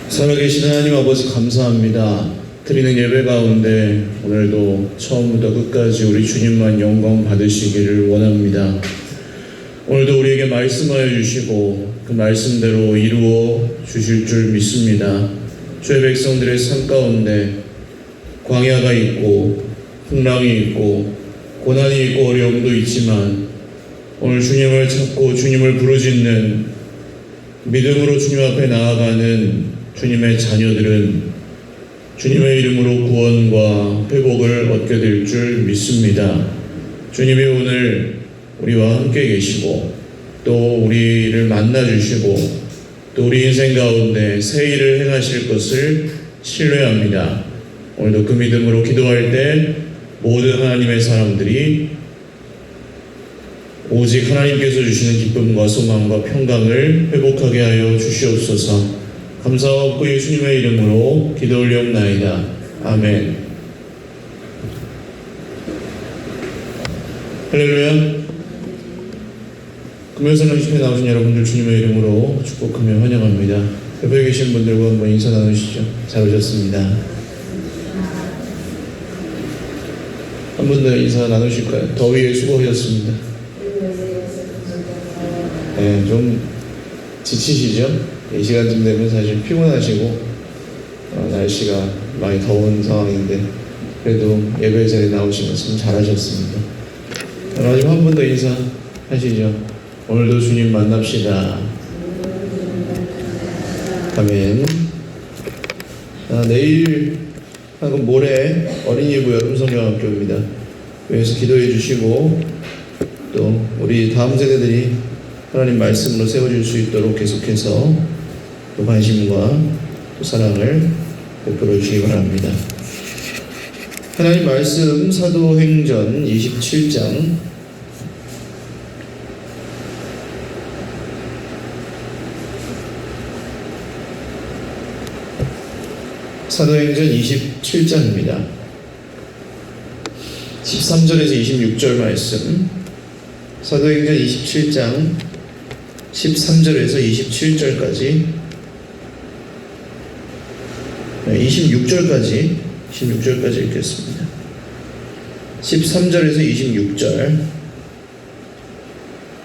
살아계신 하나님 아버지 감사합니다. 드리는 예배 가운데 오늘도 처음부터 끝까지 우리 주님만 영광 받으시기를 원합니다. 오늘도 우리에게 말씀하여 주시고 그 말씀대로 이루어 주실 줄 믿습니다. 주의 백성들의 삶 가운데 광야가 있고 풍랑이 있고 고난이 있고 어려움도 있지만 오늘 주님을 찾고 주님을 부르짖는 믿음으로 주님 앞에 나아가는 주님의 자녀들은 주님의 이름으로 구원과 회복을 얻게 될 줄 믿습니다. 주님이 오늘 우리와 함께 계시고 또 우리를 만나주시고 또 우리 인생 가운데 새 일을 행하실 것을 신뢰합니다. 오늘도 그 믿음으로 기도할 때 모든 하나님의 사람들이 오직 하나님께서 주시는 기쁨과 소망과 평강을 회복하게 하여 주시옵소서. 감사와 없고 예수님의 이름으로 기도 올리옵나이다. 아멘. 할렐루야. 금요일성령 집회에 나오신 여러분들 주님의 이름으로 축복하며 환영합니다. 옆에 계신 분들과 한번 인사 나누시죠. 잘 오셨습니다. 한 분 더 인사 나누실까요? 더위에 수고하셨습니다. 네, 좀 지치시죠? 이 시간쯤 되면 사실 피곤하시고 날씨가 많이 더운 상황인데 그래도 예배 자리에 나오신 것은 잘하셨습니다. 마지막 한 번 더 인사하시죠. 오늘도 주님 만납시다. 아멘. 내일 하고 모레 어린이부 여름성경학교입니다. 여기서 기도해 주시고 또 우리 다음 세대들이 하나님 말씀으로 세워질 수 있도록 계속해서 또 관심과 또 사랑을 베풀어 주시기 바랍니다. 하나님 말씀 사도행전 27장 사도행전 27장입니다. 13절에서 26절 말씀. 사도행전 27장 13절에서 27절까지 26절까지 읽겠습니다. 13절에서 26절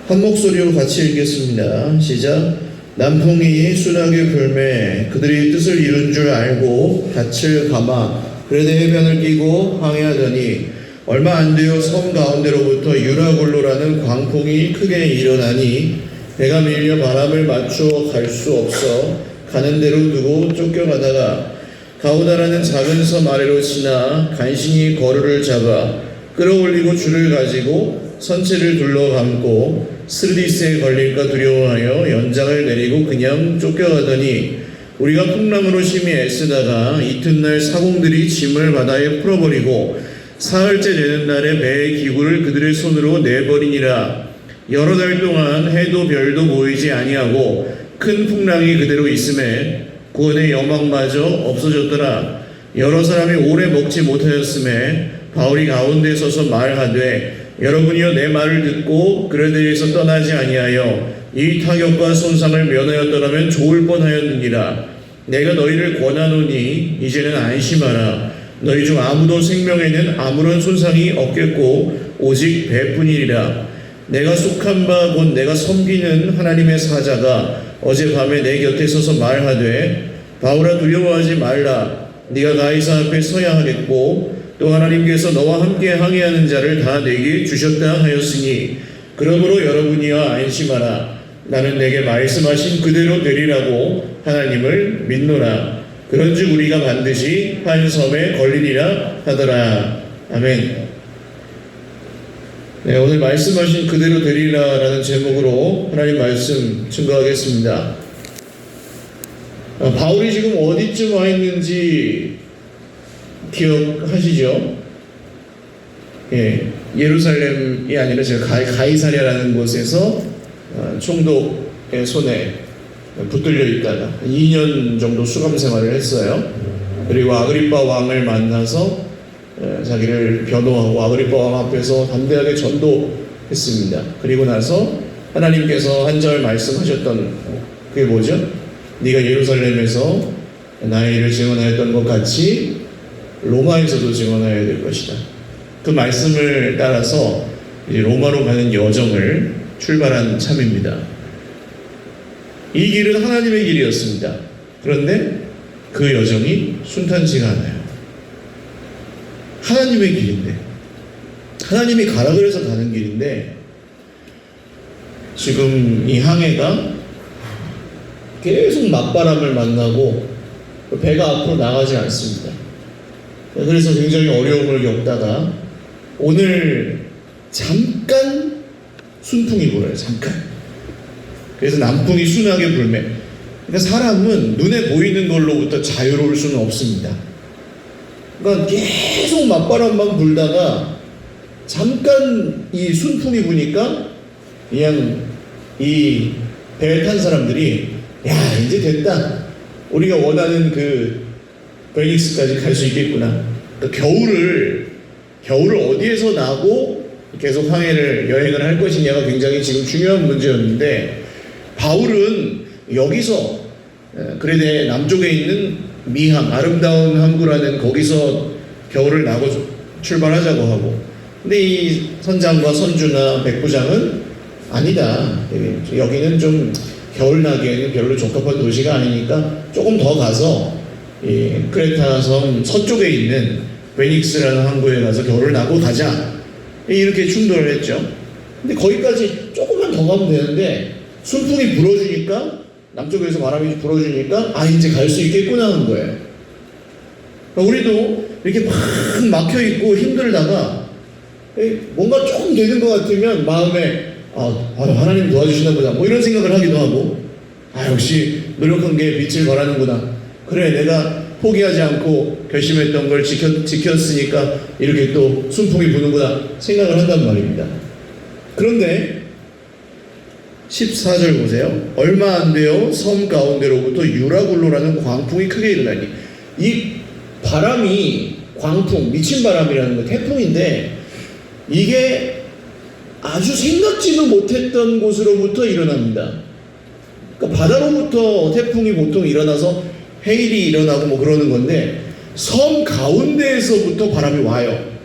한 목소리로 같이 읽겠습니다. 시작. 남풍이 순하게 불매 그들이 뜻을 이룬 줄 알고 닻을 감아 그레데 해변을 끼고 항해하더니 얼마 안 되어 섬 가운데로부터 유라굴로라는 광풍이 크게 일어나니 배가 밀려 바람을 맞추어 갈 수 없어 가는 대로 두고 쫓겨가다가 가우다라는 작은 섬 아래로 지나 간신히 거루를 잡아 끌어올리고 줄을 가지고 선체를 둘러감고 스르디스에 걸릴까 두려워하여 연장을 내리고 그냥 쫓겨가더니 우리가 풍랑으로 심히 애쓰다가 이튿날 사공들이 짐을 바다에 풀어버리고 사흘째 되는 날에 배의 기구를 그들의 손으로 내버리니라. 여러 달 동안 해도 별도 보이지 아니하고 큰 풍랑이 그대로 있음에 구원의 여망마저 없어졌더라. 여러 사람이 오래 먹지 못하였음에 바울이 가운데 서서 말하되 여러분이여 내 말을 듣고 그레데에서 떠나지 아니하여 이 타격과 손상을 면하였더라면 좋을 뻔하였느니라. 내가 너희를 권하노니 이제는 안심하라. 너희 중 아무도 생명에는 아무런 손상이 없겠고 오직 배뿐이니라. 내가 속한 바 곧 내가 섬기는 하나님의 사자가 어젯밤에 내 곁에 서서 말하되 바울아 두려워하지 말라. 네가 가이사 앞에 서야 하겠고 또 하나님께서 너와 함께 항해하는 자를 다 내게 주셨다 하였으니 그러므로 여러분이여 안심하라. 나는 내게 말씀하신 그대로 되리라고 하나님을 믿노라. 그런즉 우리가 반드시 한 섬에 걸리리라 하더라. 아멘. 네, 오늘 말씀하신 그대로 되리라라는 제목으로 하나님 말씀 증거하겠습니다. 바울이 지금 어디쯤 와 있는지 기억하시죠? 예, 예루살렘이 아니라 제가 가이사랴라는 곳에서 총독의 손에 붙들려 있다가 2년 정도 수감 생활을 했어요. 그리고 아그리빠 왕을 만나서 자기를 변호하고 아그리빠 왕 앞에서 담대하게 전도했습니다. 그리고 나서 하나님께서 한 절 말씀하셨던 그게 뭐죠? 네가 예루살렘에서 나의 일을 증언하였던 것 같이 로마에서도 증언하여야 될 것이다. 그 말씀을 따라서 이제 로마로 가는 여정을 출발한 참입니다. 이 길은 하나님의 길이었습니다. 그런데 그 여정이 순탄치가 않아요. 하나님의 길인데, 하나님이 가라 그래서 가는 길인데, 지금 이 항해가 계속 맞바람을 만나고 배가 앞으로 나가지 않습니다. 그래서 굉장히 어려움을 겪다가 오늘 잠깐 순풍이 불어요. 잠깐. 그래서 남풍이 순하게 불매. 그러니까 사람은 눈에 보이는 걸로부터 자유로울 수는 없습니다. 그러니까 계속 맞바람만 불다가 잠깐 이 순풍이 부니까 그냥 이 배에 탄 사람들이 야 이제 됐다. 우리가 원하는 그 베니스까지 갈 수 있겠구나. 그러니까 겨울을 어디에서 나고 계속 여행을 할 것이냐가 굉장히 지금 중요한 문제였는데, 바울은 여기서 그레데 남쪽에 있는 미함, 아름다운 항구라는 거기서 겨울을 나고 출발하자고 하고, 근데 이 선장과 선주나 백부장은 아니다. 여기는 좀 겨울 나기에는 별로 적합한 도시가 아니니까 조금 더 가서 이 크레타 섬 서쪽에 있는 베닉스라는 항구에 가서 겨울을 나고 가자. 이렇게 충돌을 했죠. 근데 거기까지 조금만 더 가면 되는데 순풍이 불어주니까, 남쪽에서 바람이 불어주니까 이제 갈 수 있겠구나 하는 거예요. 그러니까 우리도 이렇게 막 막혀있고 힘들다가 뭔가 조금 되는 것 같으면 마음에 하나님 도와주시나 보다 뭐 이런 생각을 하기도 하고, 역시 노력한 게 빛을 발하는구나. 그래, 내가 포기하지 않고 결심했던 걸 지켰으니까 이렇게 또 순풍이 부는구나 생각을 한단 말입니다. 그런데 14절 보세요. 얼마 안 되어 섬 가운데로부터 유라굴로라는 광풍이 크게 일어나니, 이 바람이 광풍, 미친 바람이라는 거 태풍인데, 이게 아주 생각지도 못했던 곳으로부터 일어납니다. 그러니까 바다로부터 태풍이 보통 일어나서 해일이 일어나고 뭐 그러는 건데, 섬 가운데에서부터 바람이 와요.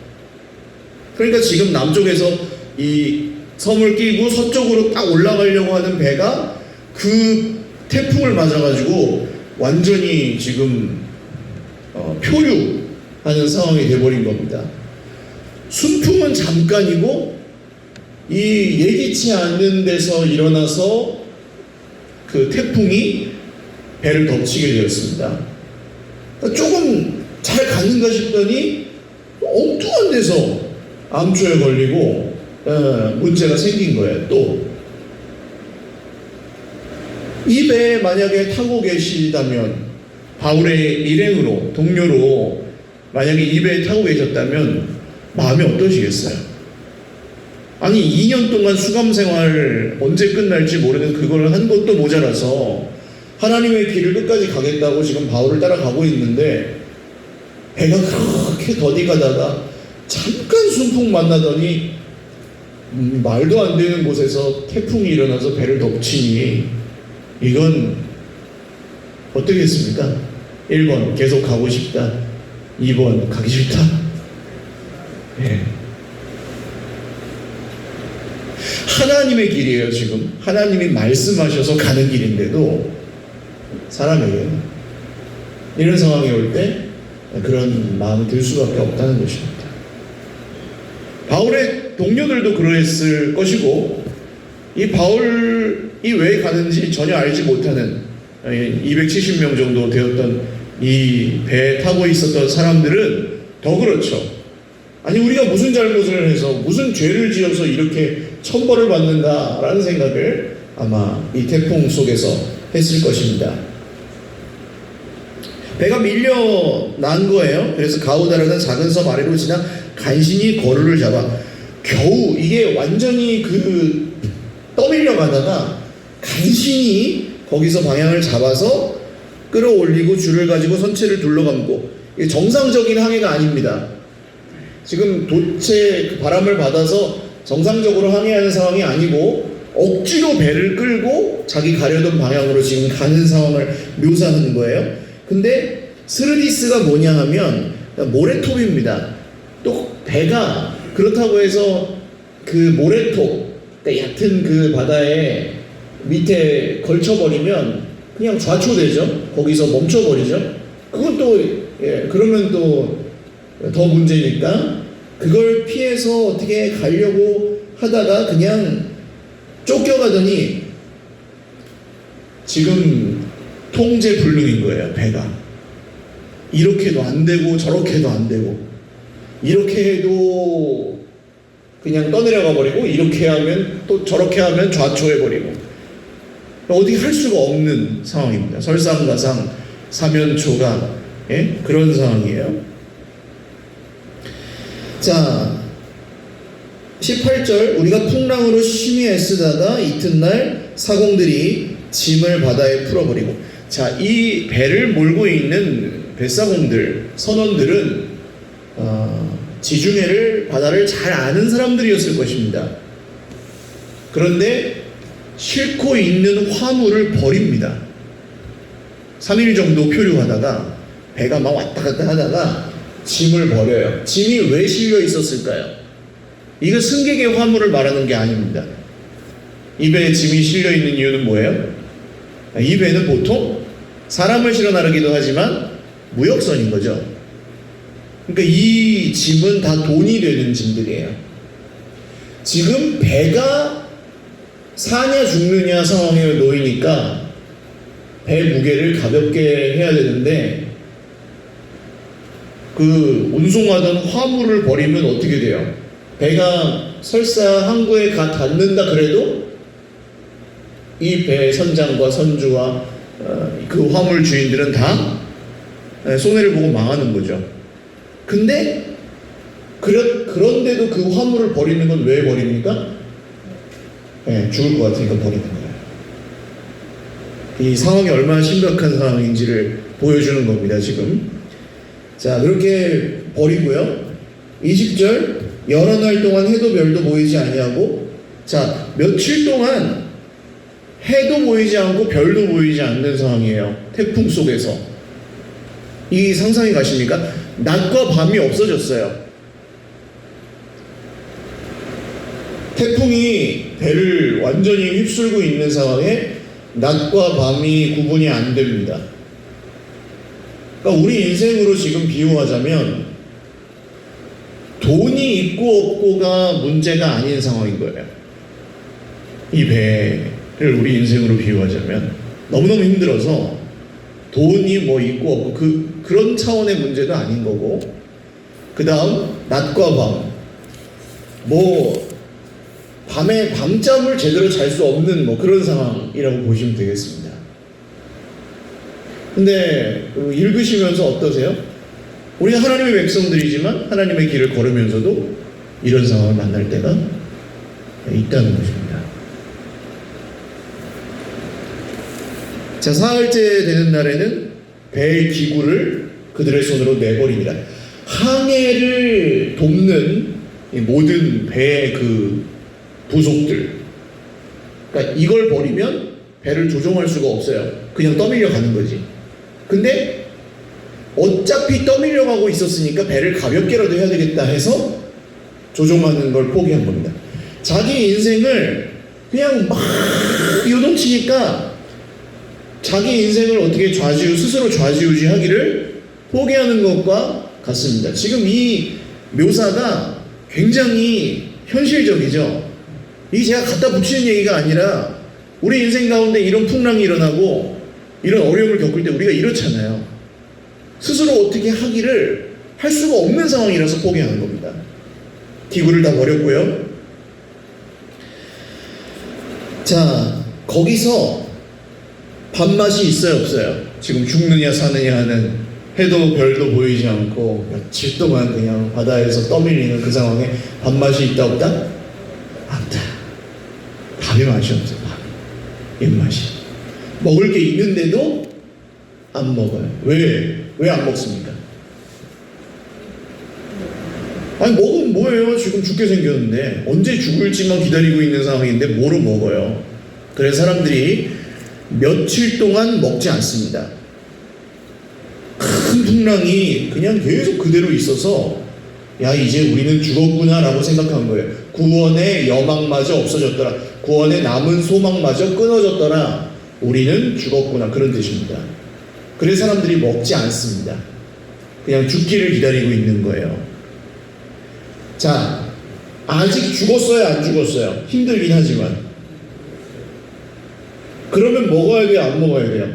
그러니까 지금 남쪽에서 이 섬을 끼고 서쪽으로 딱 올라가려고 하는 배가 그 태풍을 맞아가지고 완전히 지금 표류하는 상황이 돼버린 겁니다. 순풍은 잠깐이고 이 예기치 않는 데서 일어나서 그 태풍이 배를 덮치게 되었습니다. 그러니까 조금 잘 갔는가 싶더니 엉뚱한 데서 암초에 걸리고 문제가 생긴 거예요. 또 이 배에 만약에 타고 계시다면, 바울의 일행으로 동료로 만약에 이 배에 타고 계셨다면 마음이 어떠시겠어요? 아니 2년 동안 수감 생활 언제 끝날지 모르는 그걸 한 것도 모자라서 하나님의 길을 끝까지 가겠다고 지금 바울을 따라가고 있는데, 배가 그렇게 더디 가다가 잠깐 순풍 만나더니 말도 안 되는 곳에서 태풍이 일어나서 배를 덮치니 이건 어떻겠습니까? 1번 계속 가고 싶다, 2번 가기 싫다. 하나님의 길이에요. 지금 하나님이 말씀하셔서 가는 길인데도 사람에게 이런 상황이 올 때 그런 마음이 들 수밖에 없다는 것입니다. 바울의 동료들도 그랬을 것이고, 이 바울이 왜 가는지 전혀 알지 못하는 270명 정도 되었던 이 배에 타고 있었던 사람들은 더 그렇죠. 아니 우리가 무슨 잘못을 해서 무슨 죄를 지어서 이렇게 천벌을 받는다라는 생각을 아마 이 태풍 속에서 했을 것입니다. 배가 밀려난 거예요. 그래서 가우다라는 작은 섬 아래로 지나 간신히 거루를 잡아, 겨우 이게 완전히 떠밀려 가다가 간신히 거기서 방향을 잡아서 끌어올리고 줄을 가지고 선체를 둘러감고, 이게 정상적인 항해가 아닙니다. 지금 도체 바람을 받아서 정상적으로 항해하는 상황이 아니고 억지로 배를 끌고 자기 가려던 방향으로 지금 가는 상황을 묘사하는 거예요. 근데 스르디스가 뭐냐 하면 모래톱입니다. 또 배가 그렇다고 해서 그 모래톱, 그러니까 얕은 그 바다에 밑에 걸쳐버리면 그냥 좌초되죠. 거기서 멈춰버리죠. 그건 또 그러면 또 더 문제니까 그걸 피해서 어떻게 가려고 하다가 그냥 쫓겨가더니 지금 통제불능인 거예요. 배가 이렇게도 안 되고 저렇게도 안 되고, 이렇게 해도 그냥 떠내려가 버리고, 이렇게 하면 또 저렇게 하면 좌초해 버리고, 어디 할 수가 없는 상황입니다. 설상가상 사면초가 그런 상황이에요. 자, 18절, 우리가 풍랑으로 심히 애쓰다가 이튿날 사공들이 짐을 바다에 풀어버리고. 자, 이 배를 몰고 있는 뱃사공들, 선원들은 지중해를, 바다를 잘 아는 사람들이었을 것입니다. 그런데 싣고 있는 화물을 버립니다. 3일 정도 표류하다가 배가 막 왔다 갔다 하다가 짐을 버려요. 짐이 왜 실려 있었을까요? 이거 승객의 화물을 말하는 게 아닙니다. 이 배에 짐이 실려 있는 이유는 뭐예요? 이 배는 보통 사람을 실어 나르기도 하지만 무역선인 거죠. 그러니까 이 짐은 다 돈이 되는 짐들이에요. 지금 배가 사냐 죽느냐 상황에 놓이니까 배 무게를 가볍게 해야 되는데, 그 운송하던 화물을 버리면 어떻게 돼요? 배가 설사 항구에 닿는다 그래도 이 배 선장과 선주와 그 화물 주인들은 다 손해를 보고 망하는 거죠. 근데 그런데도 그 화물을 버리는 건 왜 버립니까? 죽을 것 같으니까 버리는 거예요. 이 상황이 얼마나 심각한 상황인지를 보여주는 겁니다, 지금. 자, 그렇게 버리고요. 20절, 여러 날 동안 해도 별도 보이지 아니하고. 자, 며칠 동안 해도 보이지 않고 별도 보이지 않는 상황이에요. 태풍 속에서. 이 상상이 가십니까? 낮과 밤이 없어졌어요. 태풍이 배를 완전히 휩쓸고 있는 상황에 낮과 밤이 구분이 안 됩니다. 그러니까 우리 인생으로 지금 비유하자면 돈이 있고 없고가 문제가 아닌 상황인 거예요. 이 배를 우리 인생으로 비유하자면 너무너무 힘들어서 돈이 뭐 있고 없고 그런 차원의 문제가 아닌 거고, 그 다음 낮과 밤, 뭐 밤에 밤잠을 제대로 잘 수 없는 뭐 그런 상황이라고 보시면 되겠습니다. 근데 읽으시면서 어떠세요? 우리가 하나님의 백성들이지만 하나님의 길을 걸으면서도 이런 상황을 만날 때가 있다는 것입니다. 자, 사흘째 되는 날에는 배의 기구를 그들의 손으로 내버립니다. 항해를 돕는 모든 배의 그 부속들, 그러니까 이걸 버리면 배를 조종할 수가 없어요. 그냥 떠밀려 가는 거지. 근데 어차피 떠밀려 가고 있었으니까 배를 가볍게라도 해야 되겠다 해서 조종하는 걸 포기한 겁니다. 자기 인생을 그냥 막 요동치니까 자기 인생을 어떻게 스스로 좌지우지하기를 포기하는 것과 같습니다. 지금 이 묘사가 굉장히 현실적이죠. 이게 제가 갖다 붙이는 얘기가 아니라 우리 인생 가운데 이런 풍랑이 일어나고 이런 어려움을 겪을 때 우리가 이렇잖아요. 스스로 어떻게 하기를 할 수가 없는 상황이라서 포기하는 겁니다. 기구를 다 버렸고요. 자, 거기서 밥맛이 있어요, 없어요? 지금 죽느냐 사느냐 하는, 해도 별도 보이지 않고 며칠 동안 그냥 바다에서 떠밀리는 그 상황에 밥맛이 있다 없다? 없다. 밥의 맛이 없어요. 입맛이. 먹을 게 있는데도 안 먹어요. 왜 안 먹습니까? 아니, 먹으면 뭐예요? 지금 죽게 생겼는데 언제 죽을지만 기다리고 있는 상황인데 뭐로 먹어요? 그래서 사람들이 며칠 동안 먹지 않습니다. 큰 풍랑이 그냥 계속 그대로 있어서 야 이제 우리는 죽었구나 라고 생각한 거예요. 구원의 여망마저 없어졌더라. 구원의 남은 소망마저 끊어졌더라. 우리는 죽었구나 그런 뜻입니다. 그래서 사람들이 먹지 않습니다. 그냥 죽기를 기다리고 있는 거예요. 자, 아직 죽었어요 안 죽었어요? 힘들긴 하지만 그러면 먹어야 돼요 안 먹어야 돼요?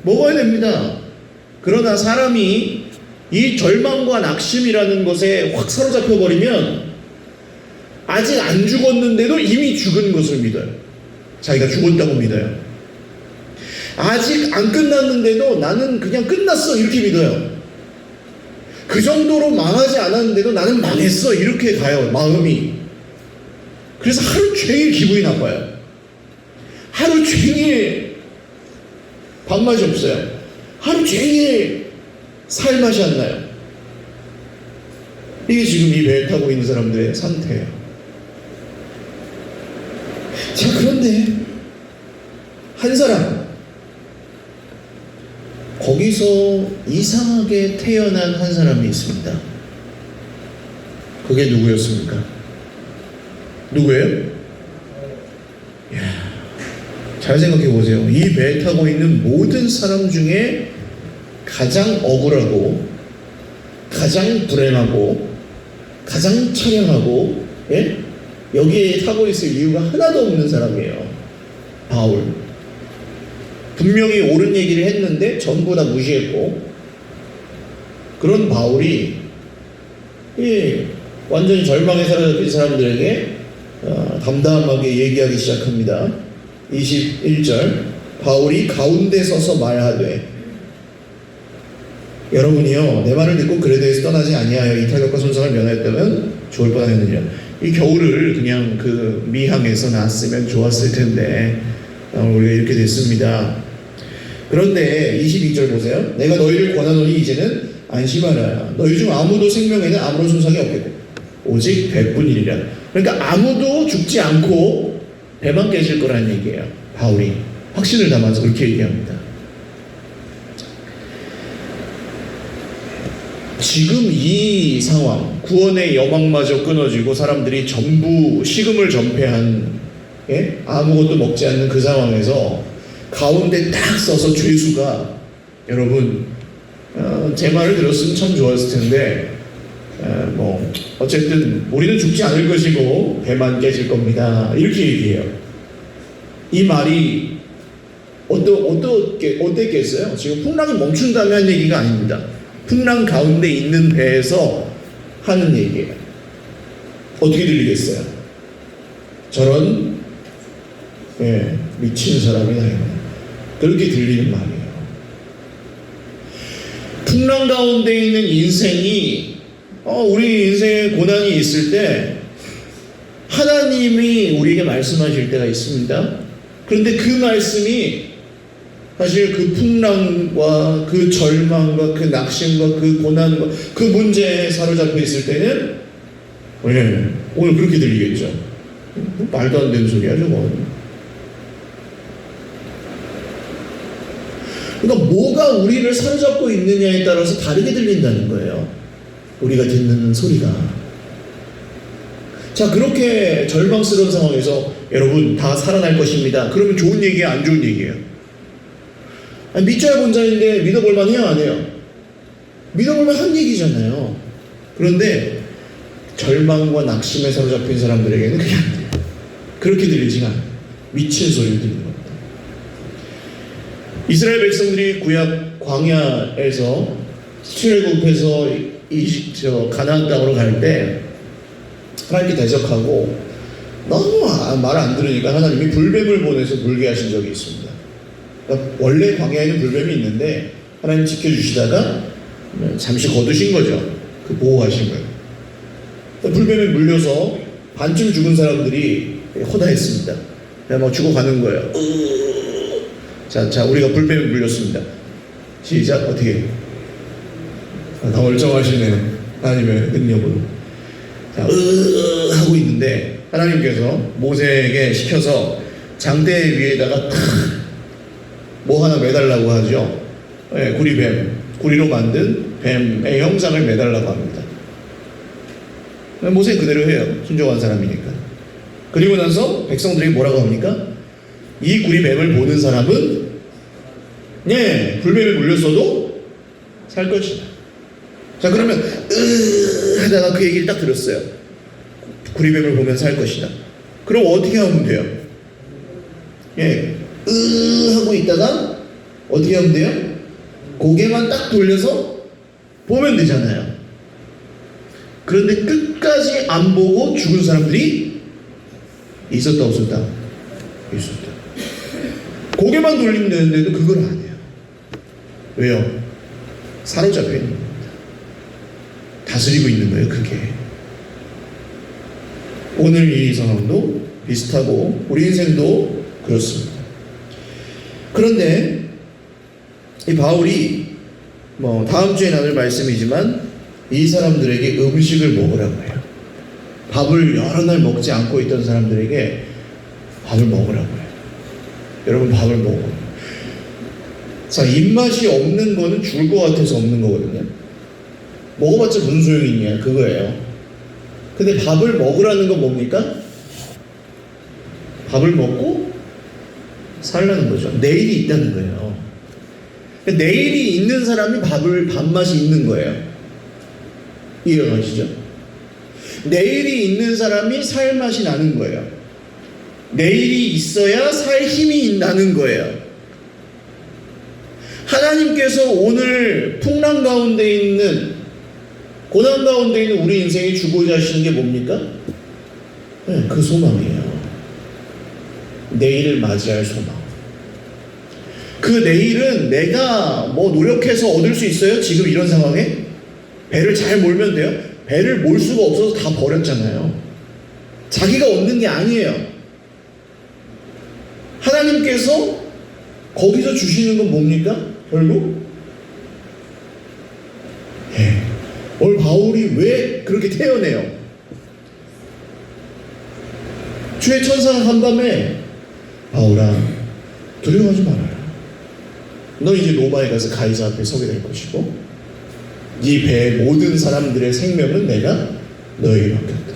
먹어야 됩니다. 그러나 사람이 이 절망과 낙심이라는 것에 확 사로잡혀 버리면 아직 안 죽었는데도 이미 죽은 것을 믿어요. 자기가 죽었다고 믿어요. 아직 안 끝났는데도 나는 그냥 끝났어 이렇게 믿어요. 그 정도로 망하지 않았는데도 나는 망했어 이렇게 가요 마음이. 그래서 하루 종일 기분이 나빠요. 하루 종일 밥맛이 없어요. 하루 종일 살맛이 안 나요. 이게 지금 이 배에 타고 있는 사람들의 상태예요. 자, 그런데 한 사람 거기서 이상하게 태어난 한 사람이 있습니다. 그게 누구였습니까? 누구예요? 이야, 잘 생각해 보세요. 이 배에 타고 있는 모든 사람 중에 가장 억울하고 가장 불행하고 가장 처량하고 예? 여기에 타고 있을 이유가 하나도 없는 사람이에요. 바울. 분명히 옳은 얘기를 했는데 전부 다 무시했고 그런 바울이 완전히 절망에 사로잡힌 사람들에게 담담하게 얘기하기 시작합니다. 21절 바울이 가운데 서서 말하되 여러분이요 내 말을 듣고 그에 대해서 떠나지 아니하여 이 타격과 손상을 면하였다면 좋을 뻔하였느니라. 이 겨울을 그냥 그 미항에서 났으면 좋았을 텐데 우리가 이렇게 됐습니다. 그런데 22절 보세요. 내가 너희를 권하노니 이제는 안심하라. 너희 중 아무도 생명에는 아무런 손상이 없겠고 오직 배뿐이리라. 그러니까 아무도 죽지 않고 배만 깨질 거라는 얘기예요. 바울이 확신을 담아서 그렇게 얘기합니다. 지금 이 상황, 구원의 여망마저 끊어지고 사람들이 전부 식음을 전폐한 아무것도 먹지 않는 그 상황에서 가운데 딱 서서 죄수가 여러분 제 말을 들었으면 참 좋았을 텐데 뭐 어쨌든 우리는 죽지 않을 것이고 배만 깨질 겁니다 이렇게 얘기해요. 이 말이 어땠겠어요? 지금 풍랑이 멈춘다면 한 얘기가 아닙니다. 풍랑 가운데 있는 배에서 하는 얘기예요. 어떻게 들리겠어요? 저런 미친 사람이다 그렇게 들리는 말이에요. 풍랑 가운데 있는 인생이 우리 인생에 고난이 있을 때 하나님이 우리에게 말씀하실 때가 있습니다. 그런데 그 말씀이 사실 그 풍랑과 그 절망과 그 낙심과 그 고난과 그 문제에 사로잡혀 있을 때는 오늘 그렇게 들리겠죠. 말도 안 되는 소리야 저거. 그러니까 뭐가 우리를 사로잡고 있느냐에 따라서 다르게 들린다는 거예요. 우리가 듣는 소리가. 자, 그렇게 절망스러운 상황에서 여러분 다 살아날 것입니다. 그러면 좋은 얘기야 안 좋은 얘기예요? 믿져야 본자인데 믿어볼 만해요 안 해요? 믿어볼 만한 얘기잖아요. 그런데 절망과 낙심에 사로잡힌 사람들에게는 그게 안 돼요. 그렇게 들리지가 않아요. 미친 소리를 듣는 겁니다. 이스라엘 백성들이 구약 광야에서 출애굽해서 가나안 땅으로 갈 때 하나님께 대적하고 너무 말 안 들으니까 하나님이 불뱀을 보내서 물게 하신 적이 있습니다. 그러니까 원래 광야에는 불뱀이 있는데 하나님 지켜주시다가 잠시 거두신 거죠. 그 보호하신 거예요. 그러니까 불뱀에 물려서 반쯤 죽은 사람들이 호다했습니다. 막 죽어가는 거예요. 자, 우리가 불뱀에 물렸습니다. 시작, 어떻게? 다 멀쩡하시네. 하나님의 능력으로. 자, 하고 있는데, 하나님께서 모세에게 시켜서 장대 위에다가 탁 뭐 하나 매달라고 하죠. 예, 구리뱀, 구리로 만든 뱀의 형상을 매달라고 합니다. 모세 그대로 해요. 순종한 사람이니까. 그리고 나서 백성들에게 뭐라고 합니까? 이 구리뱀을 보는 사람은 예, 불뱀에 물렸어도 살 것이다. 자, 그러면 하다가 그 얘기를 딱 들었어요. 구리뱀을 보면 살 것이다. 그럼 어떻게 하면 돼요? 예, 하고 있다가 어떻게 하면 돼요? 고개만 딱 돌려서 보면 되잖아요. 그런데 끝까지 안 보고 죽은 사람들이 있었다 없었다? 있었다. 고개만 돌리면 되는데도 그걸 안 해요. 왜요? 사로잡혀 있는 겁니다. 다스리고 있는 거예요, 그게. 오늘 이 상황도 비슷하고 우리 인생도 그렇습니다. 그런데 이 바울이 다음 주에 나눌 말씀이지만 이 사람들에게 음식을 먹으라고 해요. 밥을 여러 날 먹지 않고 있던 사람들에게 밥을 먹으라고 해요. 여러분, 밥을 먹어요. 자, 입맛이 없는 거는 죽을 것 같아서 없는 거거든요. 먹어봤자 무슨 소용이 있냐, 그거예요. 근데 밥을 먹으라는 건 뭡니까? 밥을 먹고 살라는 거죠. 내일이 있다는 거예요. 내일이 있는 사람이 밥맛이 있는 거예요. 이해가 가시죠? 내일이 있는 사람이 살 맛이 나는 거예요. 내일이 있어야 살 힘이 나는 거예요. 하나님께서 오늘 풍랑 가운데 있는, 고난 가운데 있는 우리 인생에 주고자 하시는 게 뭡니까? 네, 그 소망이에요. 내일을 맞이할 소망. 그 내일은 내가 노력해서 얻을 수 있어요? 지금 이런 상황에? 배를 잘 몰면 돼요? 배를 몰 수가 없어서 다 버렸잖아요. 자기가 얻는 게 아니에요. 하나님께서 거기서 주시는 건 뭡니까? 결국? 오늘 바울이 왜 그렇게 태어내요? 주의 천사가 한밤에 바울아, 두려워하지 말아라. 너 이제 로마에 가서 가이사 앞에 서게 될 것이고 이 배의 모든 사람들의 생명은 내가 너에게 맡겼다.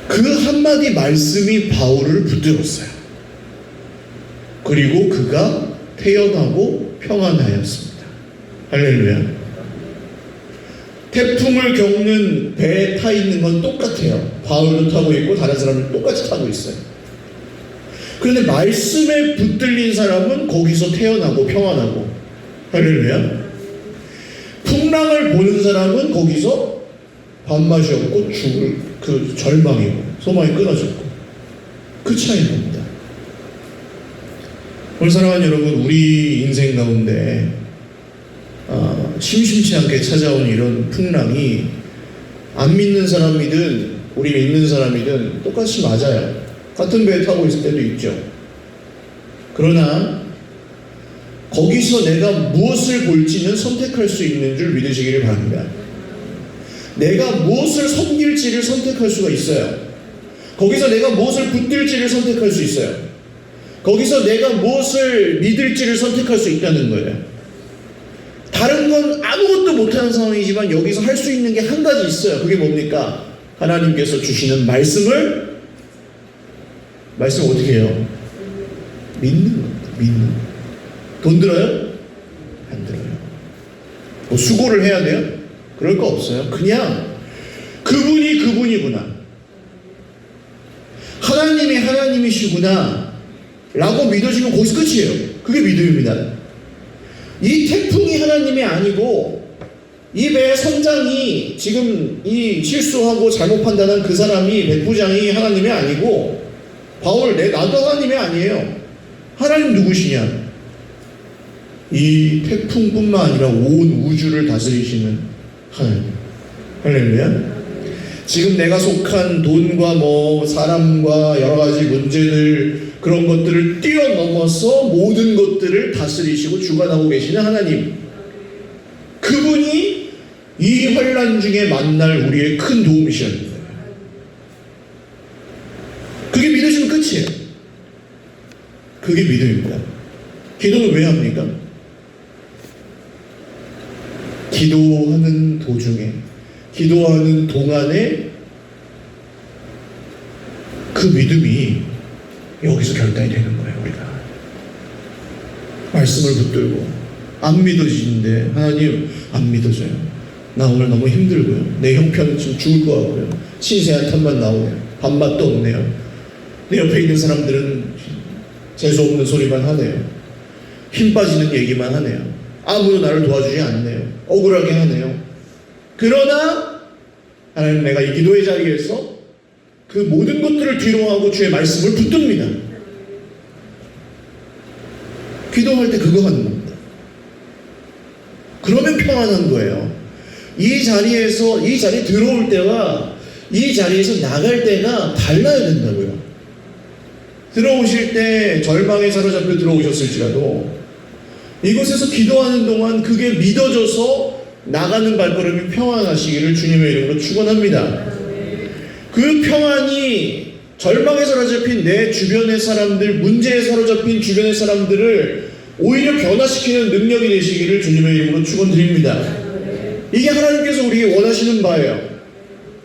그 한마디 말씀이 바울을 붙들었어요. 그리고 그가 태어나고 평안하였습니다. 할렐루야. 태풍을 겪는 배에 타 있는 건 똑같아요. 바울도 타고 있고 다른 사람도 똑같이 타고 있어요. 그런데 말씀에 붙들린 사람은 거기서 태어나고 평안하고, 할렐루야. 풍랑을 보는 사람은 거기서 밥맛이 없고 죽을 그 절망이고 소망이 끊어졌고, 그 차이인 겁니다. 오늘 사랑하는 여러분, 우리 인생 가운데 심심치 않게 찾아온 이런 풍랑이 안 믿는 사람이든 우리 믿는 사람이든 똑같이 맞아요. 같은 배에 타고 있을 때도 있죠. 그러나 거기서 내가 무엇을 볼지는 선택할 수 있는 줄 믿으시기를 바랍니다. 내가 무엇을 섬길지를 선택할 수가 있어요. 거기서 내가 무엇을 붙들지를 선택할 수 있어요. 거기서 내가 무엇을 믿을지를 선택할 수 있다는 거예요. 다른 건 아무것도 못하는 상황이지만 여기서 할 수 있는 게 한 가지 있어요. 그게 뭡니까? 하나님께서 주시는 말씀을 어떻게 해요? 믿는 겁니다. 믿는. 돈 들어요? 안 들어요. 수고를 해야 돼요? 그럴 거 없어요. 그냥 그분이 그분이구나, 하나님이 하나님이시구나 라고 믿어지면 거기서 끝이에요. 그게 믿음입니다. 이 태풍이 하나님이 아니고 이 배의 선장이 지금 이 실수하고 잘못 판단한 그 사람이 백부장이 하나님이 아니고 바울 나도 하나님이 아니에요. 하나님 누구시냐? 이 태풍뿐만 아니라 온 우주를 다스리시는 하나님. 할렐루야. 지금 내가 속한 돈과 사람과 여러 가지 문제들, 그런 것들을 뛰어넘어서 모든 것들을 다스리시고 주관하고 계시는 하나님, 그분이 이 환난 중에 만날 우리의 큰 도움이십니다. 그게 믿으시면 끝이에요. 그게 믿음입니다. 기도는 왜 합니까? 기도하는 도중에, 기도하는 동안에 그 믿음이 여기서 결단이 되는 거예요. 우리가 말씀을 붙들고 안 믿어지는데, 하나님 안 믿어져요. 나 오늘 너무 힘들고요. 내 형편은 지금 죽을 것 같고요. 신세 한탄만 나오네요. 밥맛도 없네요. 내 옆에 있는 사람들은 재수없는 소리만 하네요. 힘 빠지는 얘기만 하네요. 아무도 나를 도와주지 않네요. 억울하게 하네요. 그러나 하나님, 내가 이 기도의 자리에서 그 모든 것들을 뒤로 하고 주의 말씀을 붙듭니다. 기도할 때 그거 하는 겁니다. 그러면 평안한 거예요. 이 자리에 들어올 때와 이 자리에서 나갈 때가 달라야 된다고요. 들어오실 때 절망에 사로잡혀 들어오셨을지라도 이곳에서 기도하는 동안 그게 믿어져서 나가는 발걸음이 평안하시기를 주님의 이름으로 축원합니다. 그 평안이 절망에 사로잡힌 내 주변의 사람들, 문제에 사로잡힌 주변의 사람들을 오히려 변화시키는 능력이 되시기를 주님의 이름으로 축원드립니다. 이게 하나님께서 우리에게 원하시는 바예요.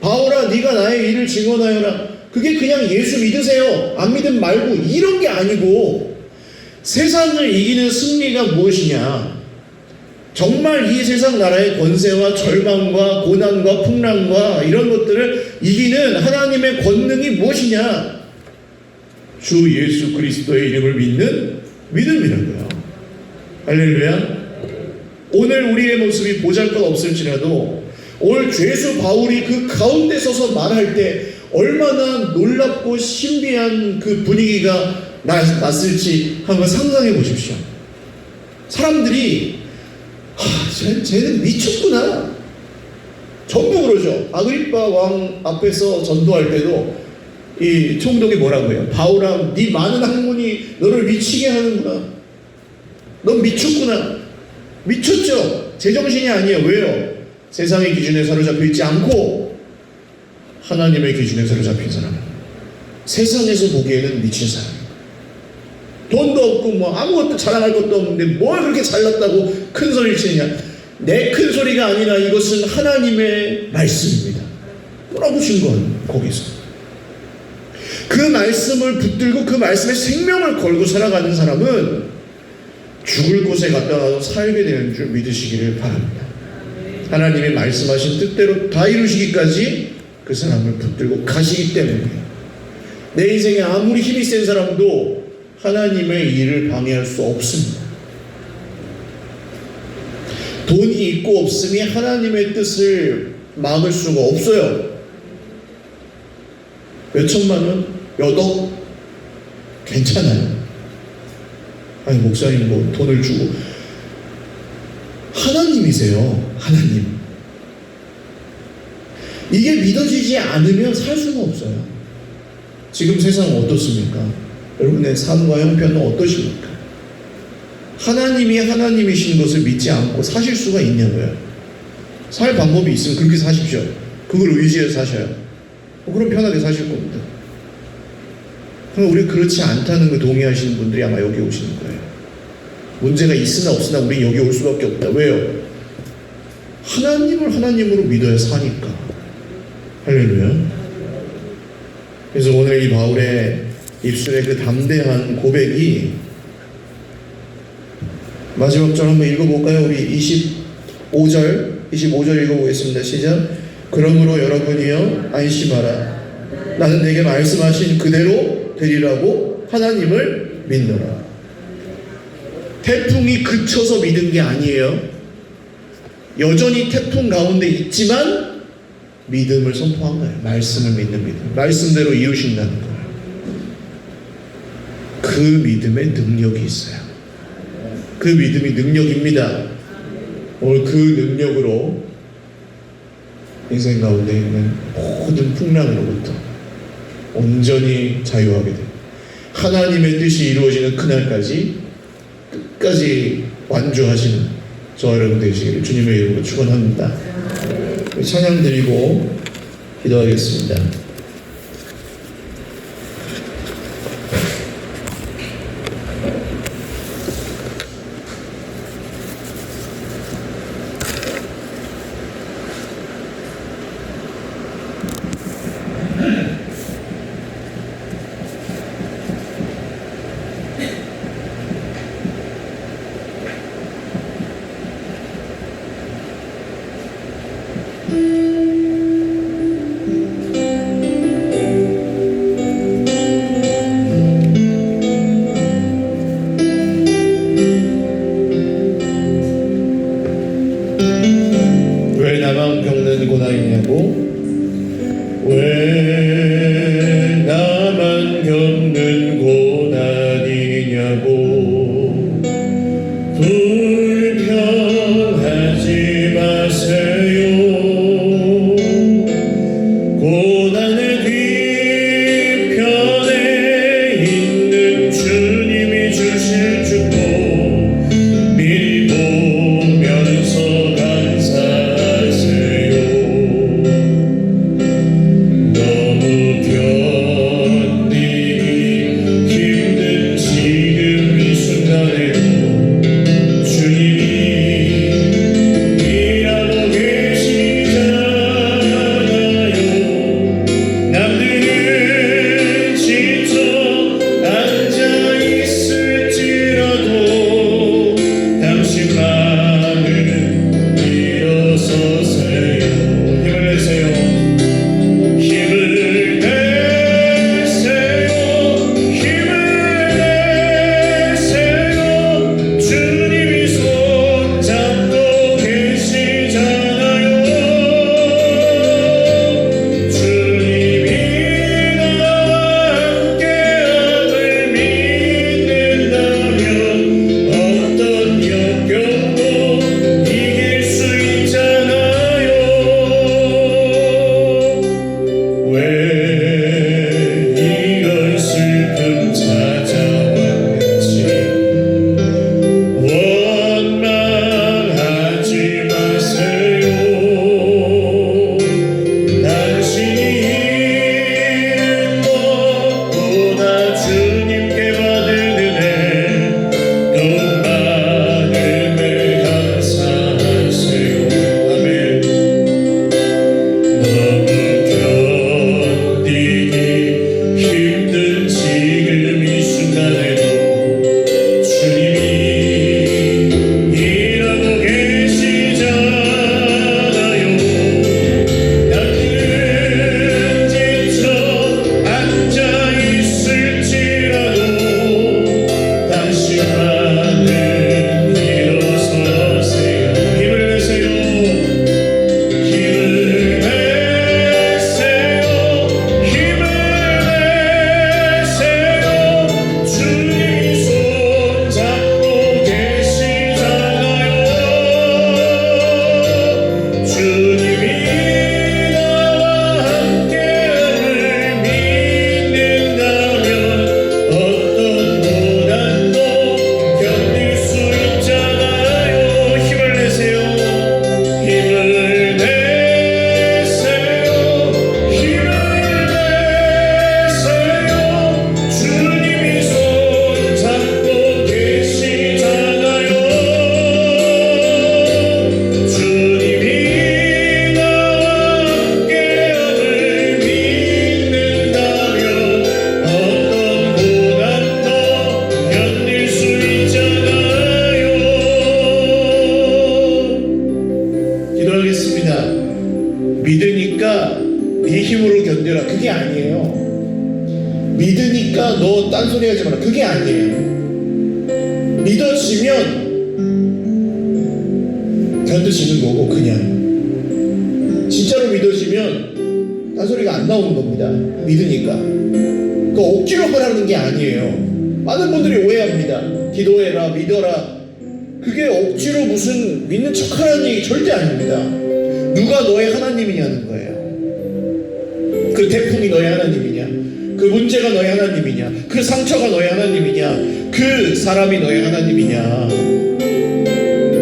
바울아, 네가 나의 일을 증언하여라. 그게 그냥 예수 믿으세요, 안 믿으면 말고, 이런 게 아니고, 세상을 이기는 승리가 무엇이냐, 정말 이 세상 나라의 권세와 절망과 고난과 풍랑과 이런 것들을 이기는 하나님의 권능이 무엇이냐, 주 예수 그리스도의 이름을 믿는 믿음이라고요. 할렐루야. 오늘 우리의 모습이 보잘것없을지라도 오늘 죄수 바울이 그 가운데 서서 말할 때 얼마나 놀랍고 신비한 그 분위기가 났을지 한번 상상해 보십시오. 사람들이 쟤는 미쳤구나. 전부 그러죠. 아그리빠 왕 앞에서 전도할 때도 이 총독이 뭐라고 해요? 바울아, 네 많은 학문이 너를 미치게 하는구나. 넌 미쳤구나. 미쳤죠? 제정신이 아니에요. 왜요? 세상의 기준에 사로잡혀 있지 않고 하나님의 기준에 사로잡힌 사람, 세상에서 보기에는 미친 사람, 돈도 없고 뭐 아무것도 자랑할 것도 없는데 뭘 그렇게 잘났다고 큰 소리를 치느냐. 내 큰 소리가 아니라 이것은 하나님의 말씀입니다. 뭐라고 건 거기서 그 말씀을 붙들고 그 말씀에 생명을 걸고 살아가는 사람은 죽을 곳에 갖다 놔도 살게 되는 줄 믿으시기를 바랍니다. 하나님이 말씀하신 뜻대로 다 이루시기까지 그 사람을 붙들고 가시기 때문이에요. 내 인생에 아무리 힘이 센 사람도 하나님의 일을 방해할 수 없습니다. 돈이 있고 없음이 하나님의 뜻을 막을 수가 없어요. 몇 천만 원? 몇 억? 괜찮아요. 아니 목사님 뭐 돈을 주고, 하나님이세요. 하나님. 이게 믿어지지 않으면 살 수가 없어요. 지금 세상은 어떻습니까? 여러분의 삶과 형편은 어떠십니까? 하나님이 하나님이신 것을 믿지 않고 사실 수가 있냐고요. 살 방법이 있으면 그렇게 사십시오. 그걸 의지해서 사셔요. 그럼 편하게 사실 겁니다. 그럼 우리 그렇지 않다는 걸 동의하시는 분들이 아마 여기 오시는 거예요. 문제가 있으나 없으나 우리 여기 올 수밖에 없다. 왜요? 하나님을 하나님으로 믿어야 사니까. 할렐루야. 그래서 오늘 이 바울의 입술의 그 담대한 고백이, 마지막 절 한번 읽어볼까요? 우리 25절 읽어보겠습니다. 시작. 그러므로 여러분이여 안심하라. 나는 내게 말씀하신 그대로 되리라고 하나님을 믿노라. 태풍이 그쳐서 믿은 게 아니에요. 여전히 태풍 가운데 있지만 믿음을 선포한 거예요. 말씀을 믿는 믿음. 말씀대로 이루신다는 거예요. 그 믿음에 능력이 있어요. 그 믿음이 능력입니다. 오늘 그 능력으로 인생 가운데 있는 모든 풍랑으로부터 온전히 자유하게 됩니다. 하나님의 뜻이 이루어지는 그날까지 끝까지 완주하시는 저와 여러분 되시기를 주님의 이름으로 축원합니다. 찬양 드리고 기도하겠습니다. 겪는 고난이냐고? 왜 나만 겪는 고난이냐고? 불평하지 마세요. 고난의 뒤편에 있는 주님이 주실 축복 미리 보면서 감사하세요. 너무 견디기 힘든 지금 이 순간에도 주님이 일하고 계시잖아요. 남들은 지쳐 앉아있을지라도 당신만은 일어서세요. 힘을 내세요. 힘을 내세요. 힘을 내세요. 주님이 손잡고 계시잖아요. 주님이 나와 함께함을 믿는다면 어떤 역경도 이길 수 있잖아요. 왜 이런 슬픔 찾아왔는지 원망하지 마세요. 당신이 잃은 것보다 주님께 받은 은혜 더욱 많음을 감사하세요. 아멘. 너무 견디기 힘든 지금 이 순간에도 주님이 일하고 계시잖아요. 남들은 지쳐 앉아있을지라도 당신만은 일어서세요. 힘을 내세요. 힘을 내세요. 힘을 내세요. 주님이 손잡고 계시잖아요. 주님이 나와 함께함을 믿는다면 어떤 고난도 견딜 수 있잖아요. 힘을 내세요. 힘을 내세요. 힘을 내세요. 주님이 손잡고 계시잖아요. 주님이 나와 함께함을 믿는다면 어떤 고난도 견딜 수 있잖아요. 기도하겠습니다. 믿으니까 네 힘으로 견뎌라. 그게 아니에요. 믿으니까 너 딴소리 하지 마라. 그게 아니에요. 믿어지면 견뎌지는 거고 그냥 진짜로 믿어지면 딴소리가 안 나오는 겁니다. 믿으니까. 그 억지로 하라는 게 아니에요. 많은 분들이 오해합니다. 기도해라, 믿어라. 그게 억지로 무슨 믿는 척하라는 얘기 절대 아닙니다. 누가 너의 하나님이냐는 거예요. 그 태풍이 너의 하나님이냐? 그 문제가 너의 하나님이냐? 그 상처가 너의 하나님이냐? 그 사람이 너의 하나님이냐?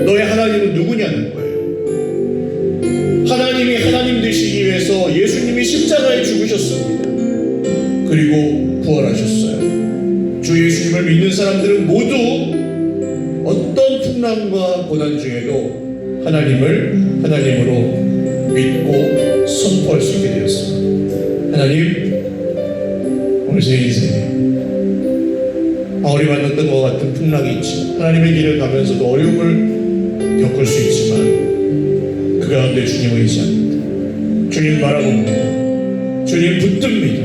너의 하나님은 누구냐는 거예요. 하나님이 하나님 되시기 위해서 예수님이 십자가에 죽으셨습니다. 그리고 부활하셨어요. 주 예수님을 믿는 사람들은 모두 어떤 풍랑과 고난 중에도 하나님을 하나님으로 믿고 선포할 수 있게 되었습니다. 하나님, 오늘 제 인생에 바울이 만났던 것 같은 풍랑이 있지만 하나님의 길을 가면서도 어려움을 겪을 수 있지만 그 가운데 주님을 의지합니다. 주님 바라봅니다. 주님 붙듭니다.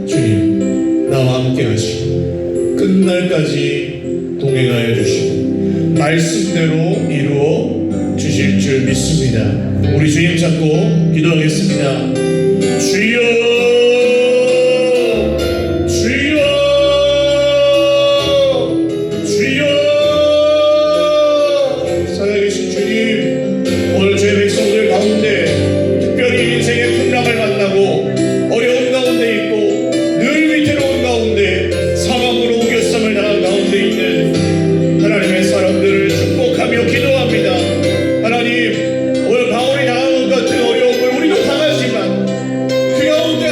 주님 나와 함께 하시고 끝날까지 동행하여 주시고 말씀대로 이루어 주실 줄 믿습니다. 우리 주님 잡고 기도하겠습니다. 주여, 주여, 주여. 살아계신 주님, 오늘 저희 백성들 가운데 특별히 인생의 풍랑을 만나고 어려운 가운데 있고 늘 위태로운 가운데 사망으로 우겨쌈을 당한 가운데 있는 하나님의 사람들을 축복하며 기도합니다. 하나님, 오늘 바울이 당한 것 같은 어려움을 우리도 당하지만 그 가운데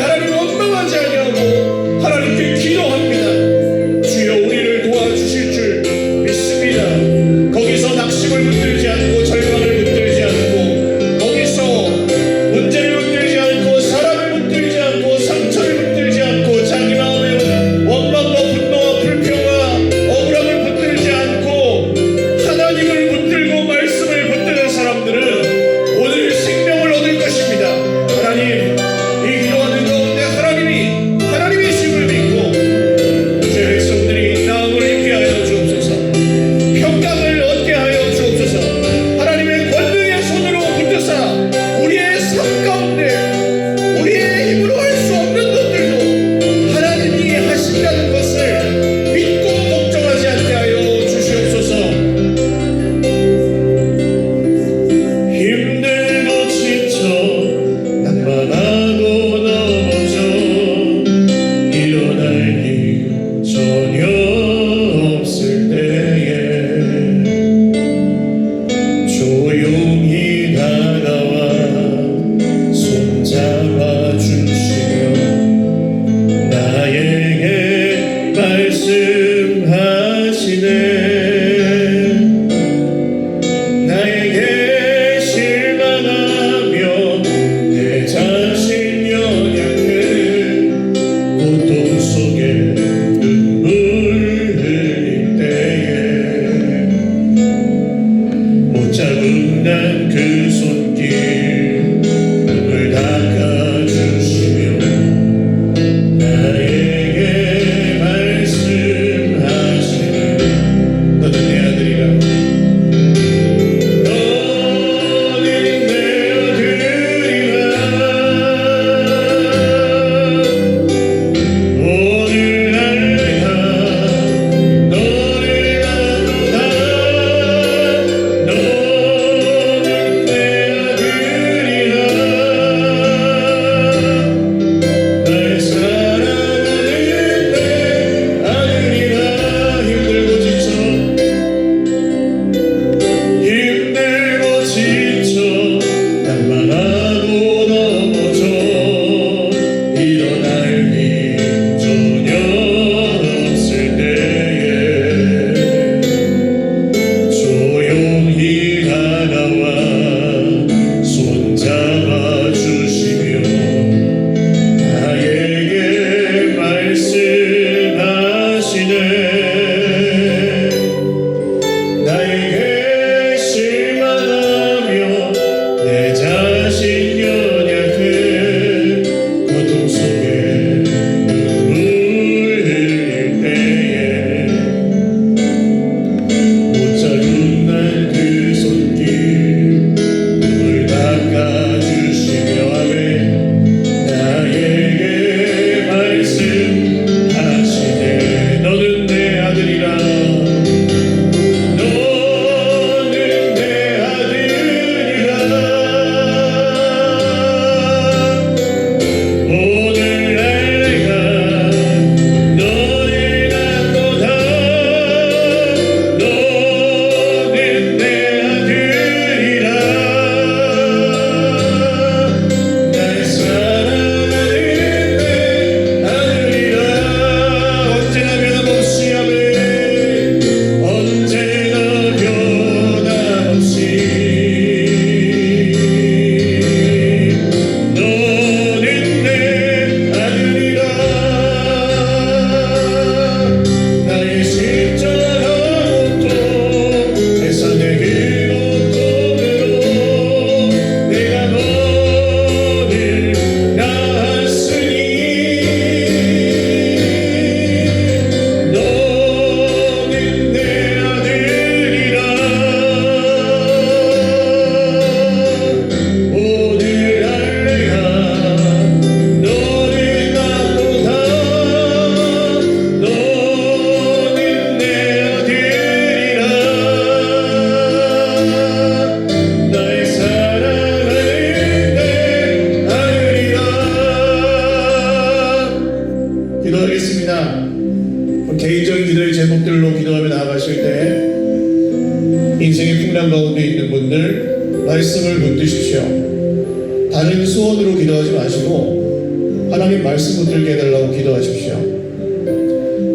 인생의 풍랑 가운데 있는 분들 말씀을 붙드십시오. 다른 소원으로 기도하지 마시고 하나님 말씀 붙들게 해달라고 기도하십시오.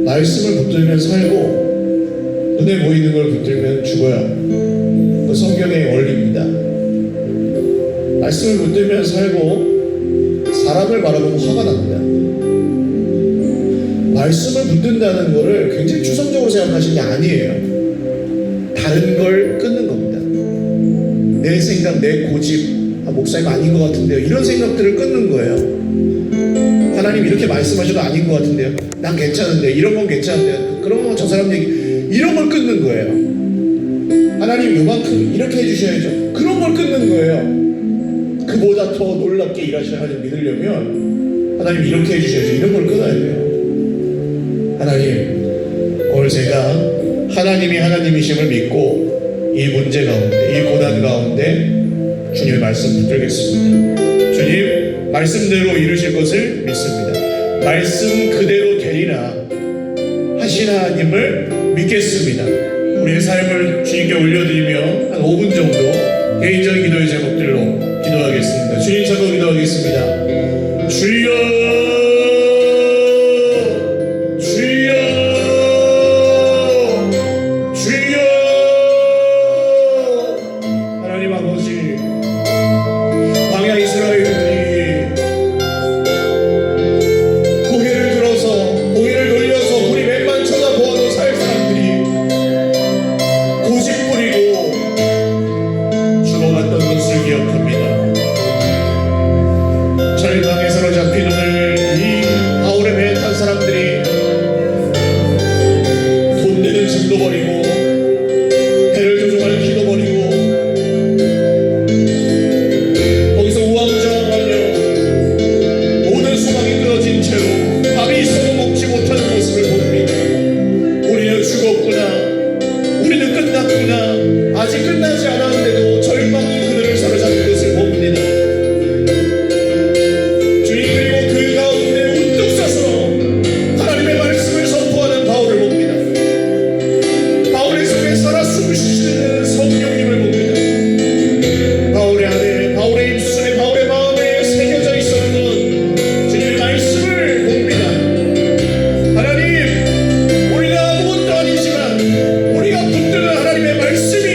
말씀을 붙들면 살고 눈에 보이는 걸 붙들면 죽어요. 그 성경의 원리입니다. 말씀을 붙들면 살고 사람을 바라보면 화가 납니다. 말씀을 붙든다는 것을 굉장히 추상적으로 생각하시는 게 아니에요. 다른 걸 끊는 겁니다. 내 생각, 내 고집, 목사님 아닌 것 같은데요. 이런 생각들을 끊는 거예요. 하나님 이렇게 말씀하셔도 아닌 것 같은데요. 난 괜찮은데, 이런 건 괜찮은데, 그런 건 저 사람 얘기, 이런 걸 끊는 거예요. 하나님 요만큼 이렇게 해주셔야죠. 그런 걸 끊는 거예요. 그보다 더 놀랍게 일하시는 하나님 믿으려면 하나님 이렇게 해주셔야죠. 이런 걸 끊어야 돼요. 하나님, 오늘 제가 하나님이 하나님이심을 믿고 이 문제 가운데, 이 고난 가운데 주님의 말씀 붙들겠습니다. 주님 말씀대로 이루실 것을 믿습니다. 말씀 그대로 되리라 하신 하나님을 믿겠습니다. 우리의 삶을 주님께 올려드리며 한 5분 정도 개인적인 기도의 제목들로 기도하겠습니다. 주님 찾고 기도하겠습니다. 주여, 주여, 주여. 하나님 아버지, 광야 이스라엘들이 고개를 들어서 고개를 돌려서 우리 맨만 쳐다보아도 살 사람들이 고집 부리고 죽어갔던 것을 기억합니다. 절망에 사로잡힌 오늘 이 바울의 배에 탄 사람들이 돈 되는 짐도 버리고 배를 조종할 기도 버리고 거기서 우왕좌왕하며 모든 소망이 끊어진 채로 밥이 있어도 먹지 못하는 모습을 봅니다. 우리는 죽었구나, 우리는 끝났구나, 아직 끝나지 않았는데도 절망이 그들을 사로잡는 것을 봅니다. 주님, 그리고 그 가운데 우뚝 서서 하나님의 말씀을 선포하는 바울을 봅니다. 바울의 속에 살아 숨쉬시는 성령님을 봅니다. 바울의 안에, 바울의 입술에, 바울의 마음에 새겨져 있었던 주님의 말씀을 봅니다. 하나님, 우리가 아무것도 아니지만 우리가 붙드는 하나님의 말씀이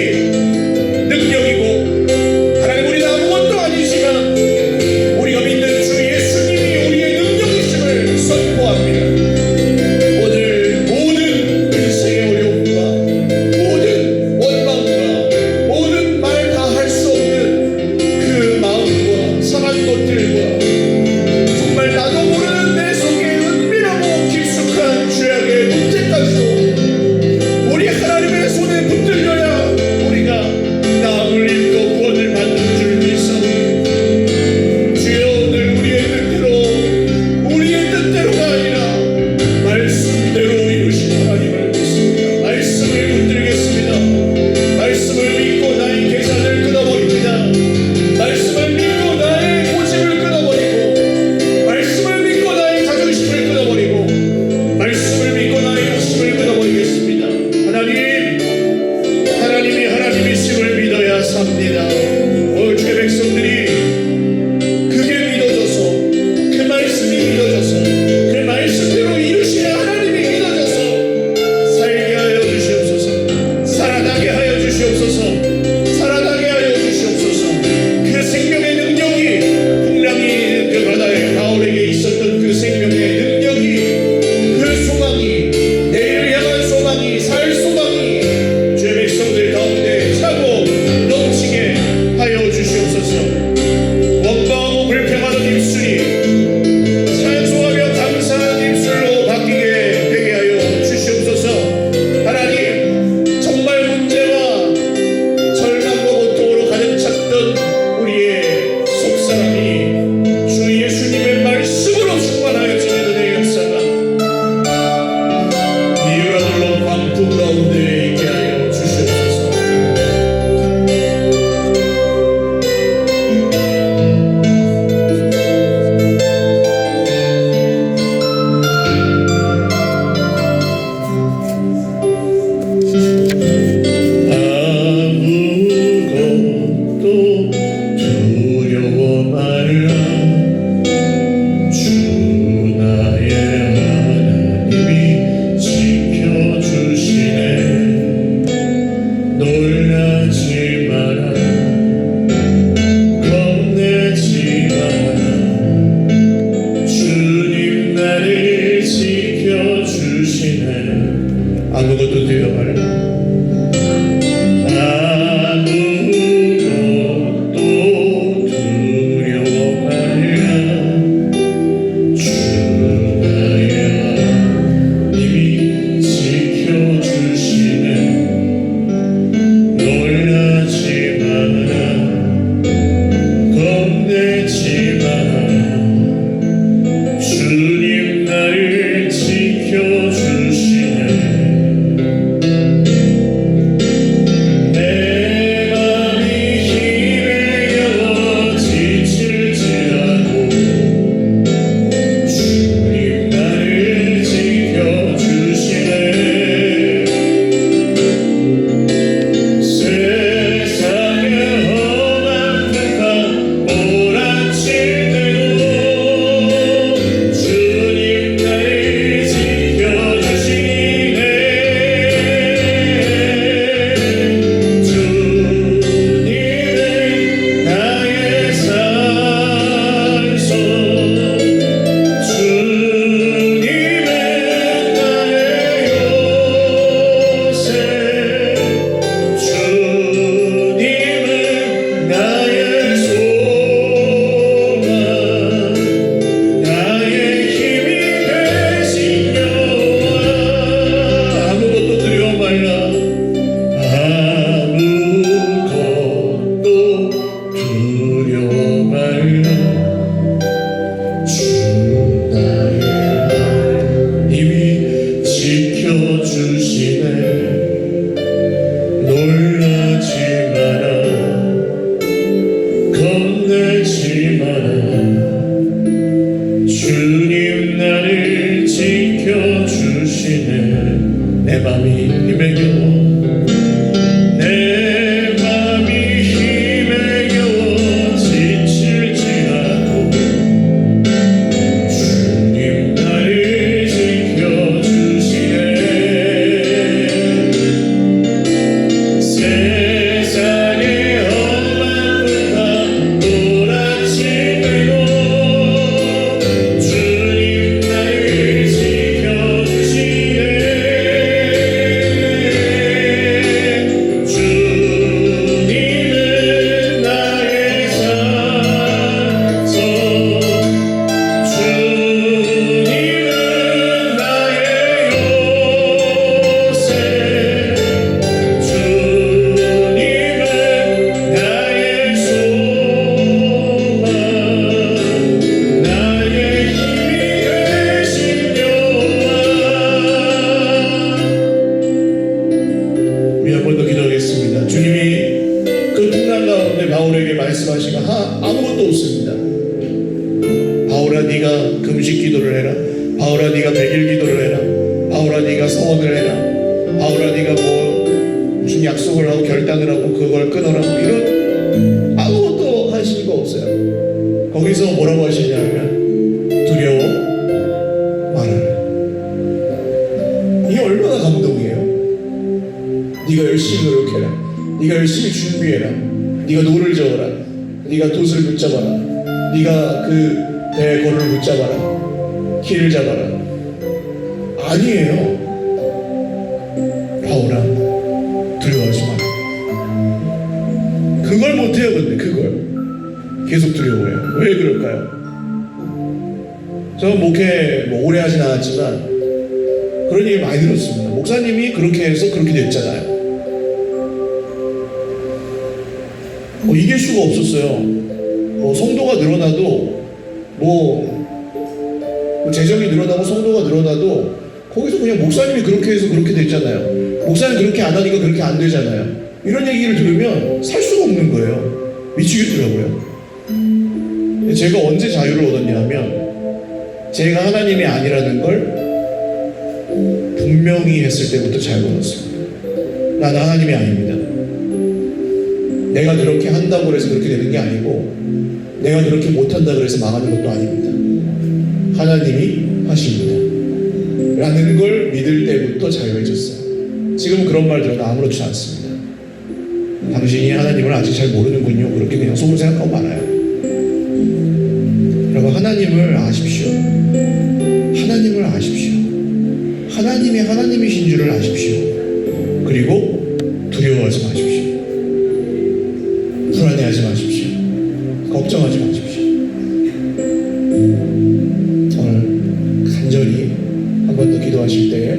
주님이 그 풍랑 가운데 바울에게 말씀하시고 아무것도 없습니다. 바울아 네가 금식 기도를 해라. 바울아 네가 백일 기도를 해라. 바울아 네가 서원을 해라. 바울아 네가 뭐 무슨 약속을 하고 결단을 하고 그걸 끊어라. 이런 아무것도 하신 거 없어요. 거기서 뭐라고 하시냐면 두려워 말아라. 이게 얼마나 감동이에요. 네가 열심히 노력해라. 네가 열심히 준비해라. 네가 노를 저어라. 네가 돛을 붙잡아라. 네가 그 배의 고를 붙잡아라. 길을 잡아라. 아니에요. 바울아 두려워하지 마라. 그걸 못해요. 근데 그걸 계속 두려워해요. 왜 그럴까요? 저는 목회 오래 하진 않았지만 그런 얘기 많이 들었습니다. 목사님이 그렇게 해서 그렇게 됐잖아요. 이길 수가 없었어요. 성도가 늘어나도 재정이 늘어나고 성도가 늘어나도 거기서 그냥 목사님이 그렇게 해서 그렇게 됐잖아요. 목사님 그렇게 안 하니까 그렇게 안 되잖아요. 이런 얘기를 들으면 살 수가 없는 거예요. 미치겠더라고요. 제가 언제 자유를 얻었냐면 제가 하나님이 아니라는 걸 분명히 했을 때부터 자유를 얻었습니다. 난 하나님이 아닙니다. 내가 그렇게 한다고 해서 그렇게 되는 게 아니고 내가 그렇게 못한다고 해서 망하는 것도 아닙니다. 하나님이 하십니다. 라는 걸 믿을 때부터 자유해졌어요. 지금은 그런 말 들어도 아무렇지 않습니다. 당신이 하나님을 아직 잘 모르는군요. 그렇게 그냥 속으로 생각하고 말아요. 여러분 하나님을 아십시오. 하나님을 아십시오. 하나님이 하나님이신 줄을 아십시오. 그리고 두려워하지 마십시오. 불안해하지 마십시오. 걱정하지 마십시오. 오늘 간절히 한 번 더 기도하실 때에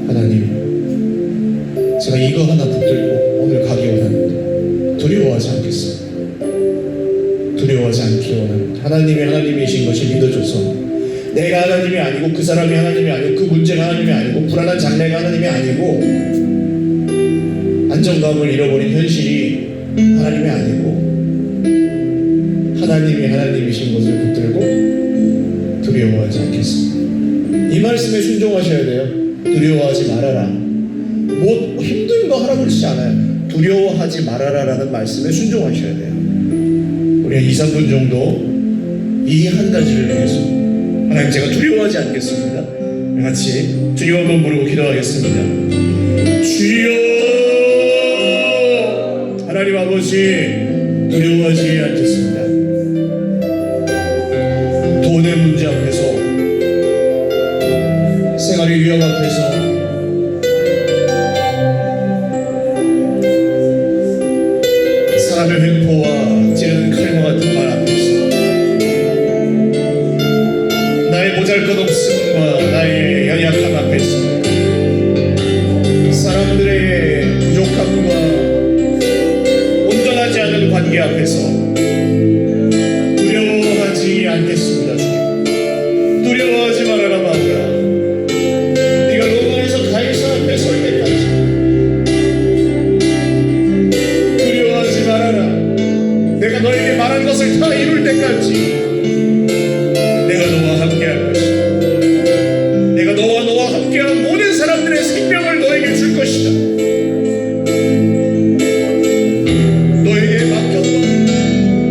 하나님 제가 이거 하나 붙들고 오늘 가기 원합니다. 두려워하지 않겠습니다. 두려워하지 않기 원합니다. 하나님이 하나님이신 것을 믿어줘서 내가 하나님이 아니고 그 사람이 하나님이 아니고 그 문제가 하나님이 아니고 불안한 장래가 하나님이 아니고 안정감을 잃어버린 현실이 하나님이 아니고 하나님이 하나님이신 것을 붙들고 두려워하지 않겠습니다. 이 말씀에 순종하셔야 돼요. 두려워하지 말아라. 뭐 힘든 거 하라고 그러지 않아요. 두려워하지 말아라 라는 말씀에 순종하셔야 돼요. 우리가 2, 3분 정도 이 한 가지를 위해서 하나님 제가 두려워하지 않겠습니다. 같이 주님 한번 부르고 기도하겠습니다. 주여 하나님 아버지 두려워하지 않겠습니다. 돈의 문제 앞에서 생활의 위험 앞에서 사람의 횡포와 찌르는 칼과 같은 말 앞에서 나의 보잘것없음과 나의 연약함 앞에서 사람들의 부족함과 온전하지 않은 관계 앞에서 두려워하지 않겠습니다. 주님 두려워하지 말아라. 바울아 네가 로마에서 가이사 앞에 설 때까지 두려워하지 말아라. 내가 너에게 말한 것을 다 이룰 때까지 내가 너와 함께할 것이다. 내가 너와 함께한 모든 사람들의 생명을 너에게 줄 것이다. 너에게 맡겼던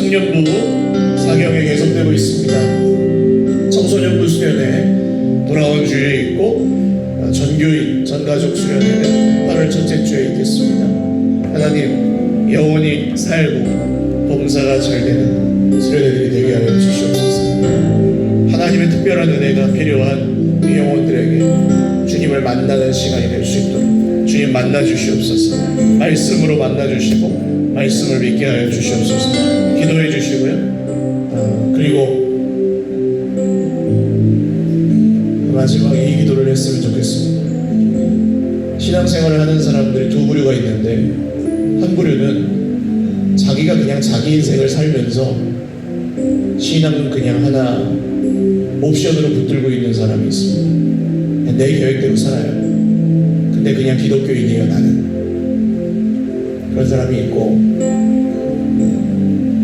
청년부 사경에 계속되고 있습니다. 청소년부 수련회 돌아온 주에 있고 전교인 전가족 수련회는 8월 첫째 주에 있겠습니다. 하나님 영원히 살고 범사가 잘 되는 수련회들이 되게 하여 주시옵소서. 하나님의 특별한 은혜가 필요한 이 영혼들에게 주님을 만나는 시간이 될 수 있도록 주님 만나 주시옵소서. 말씀으로 만나 주시고 말씀을 믿게 하여 주시옵소서. 기도해 주시고요. 그리고 마지막에 이 기도를 했으면 좋겠습니다. 신앙생활을 하는 사람들이 두 부류가 있는데, 한 부류는 자기가 그냥 자기 인생을 살면서 신앙은 그냥 하나 옵션으로 붙들고 있는 사람이 있습니다. 내 계획대로 살아요. 근데 그냥 기독교인이에요, 나는. 그런 사람이 있고,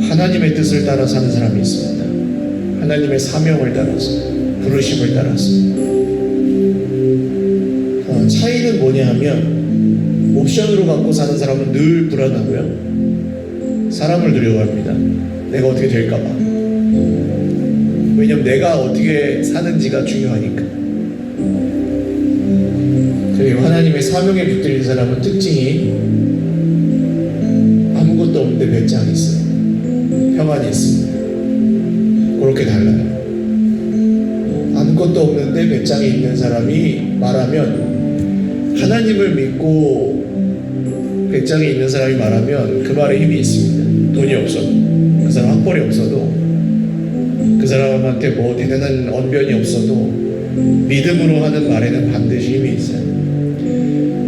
하나님의 뜻을 따라 사는 사람이 있습니다. 하나님의 사명을 따라서, 부르심을 따라서. 차이는 뭐냐 하면, 옵션으로 갖고 사는 사람은 늘 불안하고요. 사람을 두려워합니다. 내가 어떻게 될까봐. 왜냐면 내가 어떻게 사는지가 중요하니까. 그리고 하나님의 사명에 붙들린 사람은 특징이 아무것도 없는데 배짱이 있어요. 평안이 있습니다. 그렇게 달라요. 아무것도 없는데 배짱이 있는 사람이 말하면, 하나님을 믿고 배짱이 있는 사람이 말하면 그 말에 힘이 있습니다. 돈이 없어도, 그 사람 학벌이 없어도, 그 사람한테 뭐 대단한 언변이 없어도 믿음으로 하는 말에는 반드시 힘이 있어요.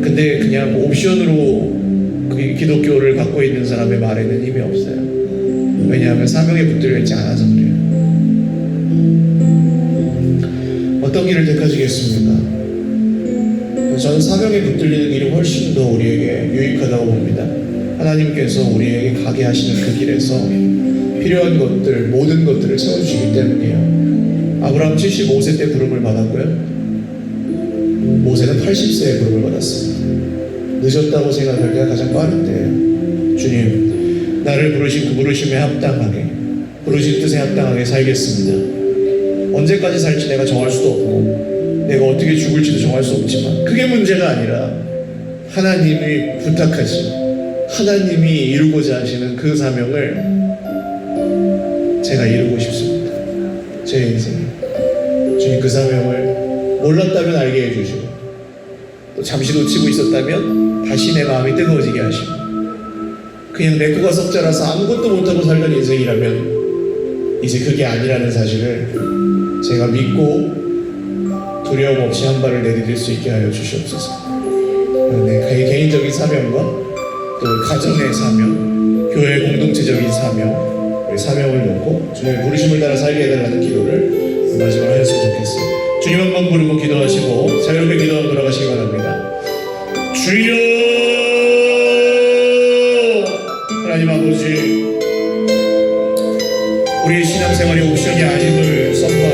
근데 그냥 옵션으로 그 기독교를 갖고 있는 사람의 말에는 힘이 없어요. 왜냐하면 사명에 붙들려 있지 않아서 그래요. 어떤 길을 택하시겠습니까? 저는 사명에 붙들리는 길이 훨씬 더 우리에게 유익하다고 봅니다. 하나님께서 우리에게 가게 하시는 그 길에서 필요한 것들, 모든 것들을 채워주시기 때문이에요. 아브라함 75세 때 부름을 받았고요. 모세는 80세에 부름을 받았습니다. 늦었다고 생각할 때가 가장 빠른 때예요. 주님, 나를 부르신 그 부르심에 합당하게, 부르신 뜻에 합당하게 살겠습니다. 언제까지 살지 내가 정할 수도 없고, 내가 어떻게 죽을지도 정할 수 없지만, 그게 문제가 아니라 하나님이 부탁하신, 하나님이 이루고자 하시는 그 사명을 제가 이루고 싶습니다. 제 인생에. 주님 그 사명을 몰랐다면 알게 해주시고, 또 잠시 놓치고 있었다면 다시 내 마음이 뜨거워지게 하시고, 그냥 내 거가 석자라서 아무것도 못하고 살던 인생이라면 이제 그게 아니라는 사실을 제가 믿고 두려움 없이 한 발을 내디딜 수 있게 하여 주시옵소서. 내 개인적인 사명과 또 가정의 사명, 교회 공동체적인 사명을 놓고 주님의 부르심을 따라 살게 해달라는 기도를 마지막으로 했으면 좋겠어요. 주님 한번 부르고 기도하시고 자유롭게 기도하고 돌아가시기 바랍니다. 주여, 하나님 아버지, 우리의 신앙생활이 옵션이 아님을 선포합니다.